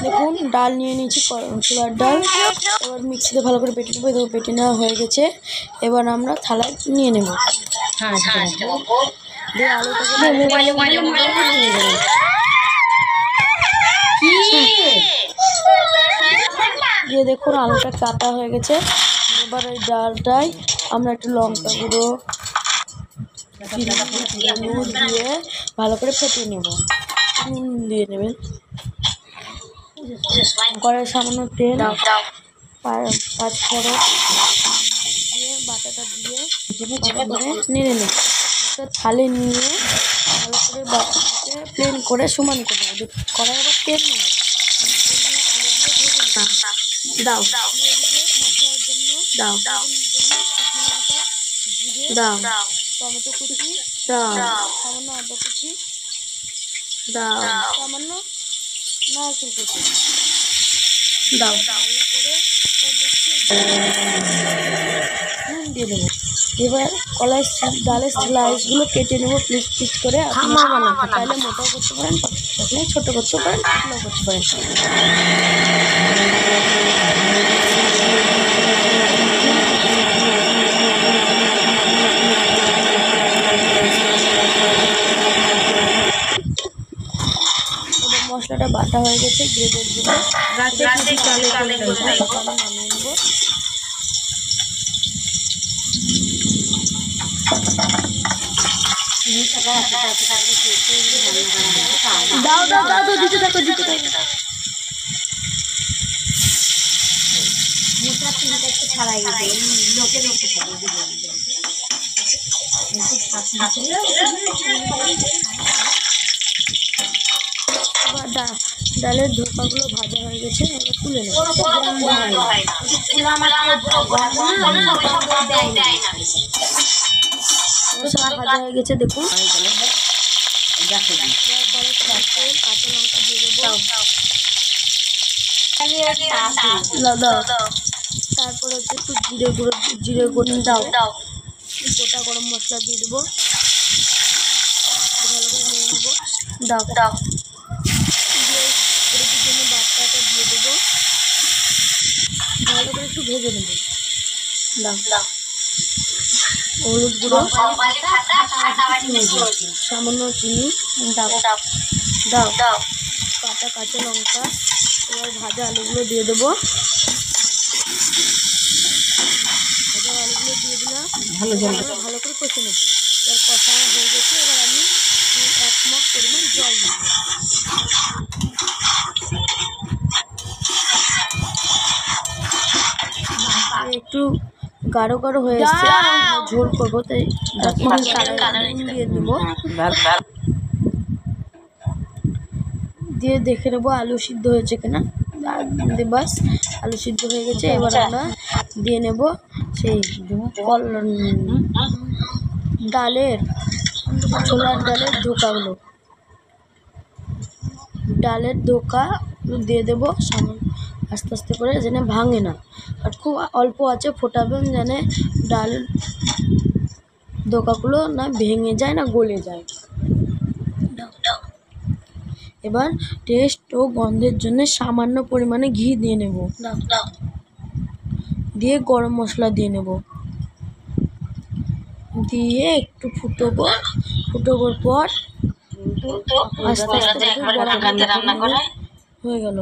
দেখুন ডাল নিয়ে নিয়েছি, ছোলার ডাল। এবার মিক্সিতে ভালো করে বেটে নেবো। দেখো বেটে নেওয়া হয়ে গেছে। এবার আমরা থালায় নিয়ে নেব। দিয়ে আলুটাকে দিয়ে দেখুন আলুটা কাটা হয়ে গেছে। এবার ওই ডালটাই আমরা একটু লঙ্কা গুঁড়ো দিয়ে ভালো করে ফেটিয়ে নেব। নুন দিয়ে নেবেন। কড়াই সামান্য তেল, পাঁচফোড়ন দিয়ে বাটাটা দিয়ে নেড়ে নেব। একটা থালে নিয়ে ভালো করে বাটাটাকে প্লেন করে সমান করে নেব। কড়াই আবার তেল নেব। দাও মশলার জন্য দাও জিরে দাও, টমেটো কুচি দাও, সামান্য আদা কুচি দাও, সামান্য নারকেল কুচি দাও। ভালো করে নুন দিয়ে দেবো। এবার ডালের স্লাইসগুলো কেটে নেবো পিস পিস করে। চাইলে মোটাও করতে পারেন, চাইলে ছোটো করতে পারেন, পাতলাও করতে পারেন। মশলাটা বাটা হয়ে গেছে, গ্রেডের জন্য নামিয়ে নেবো। দাও দাও দাও দাও দিতে থাকো দিতে থাকো। ডালের ধোকাগুলো ভাজা হয়ে গেছে, এবার তুলে নেব। ভাজা হয়ে গেছে দেখুন। কাঁচা লঙ্কা দিয়ে দেবো। তারপর হচ্ছে একটু জিরে গুঁড়ো দাও, গোটা গরম মশলা দিয়ে দেবো। ভালো করে নিয়ে নেবো। দাও জন্য বাটাটা দিয়ে দেবো। ভালো করে একটু ভেজে নেবো। দাও হলুদ গুঁড়ো, সামান্য চিনি দাও, কাঁচা লঙ্কা। এবার ভাজা আলুগুলো দিয়ে দেবো। ভাজা আলুগুলো দিয়ে দিলাম। ভালো করে কষে নেব। এবার কষা হয়ে গেছে। এবার আমি 1 মগ পরিমাণ জল দিব। একটু গাঢ় হয়ে এসছে, ঝোল করবো, তাই দিয়ে দেবো। দিয়ে দেখে নেবো আলু সিদ্ধ হয়েছে কিনা। বাস আলু সিদ্ধ হয়ে গেছে। এবার আমরা দিয়ে নেব সেই ছোলার ডালের ধোকাগুলো। ডালের ধোকা দিয়ে দেবো আস্তে আস্তে করে, যেন ভাঙে না। আর খুব অল্প আছে ফোটাবেন, যেন ডাল ধোকাগুলো না ভেঙে যায় না গলে যায়। এবার টেস্ট ও গন্ধের জন্য সামান্য পরিমাণে ঘি দিয়ে নেব। দিয়ে গরম মশলা দিয়ে নেব। দিয়ে একটু ফুটোবার পর আস্তে আস্তে হয়ে গেল।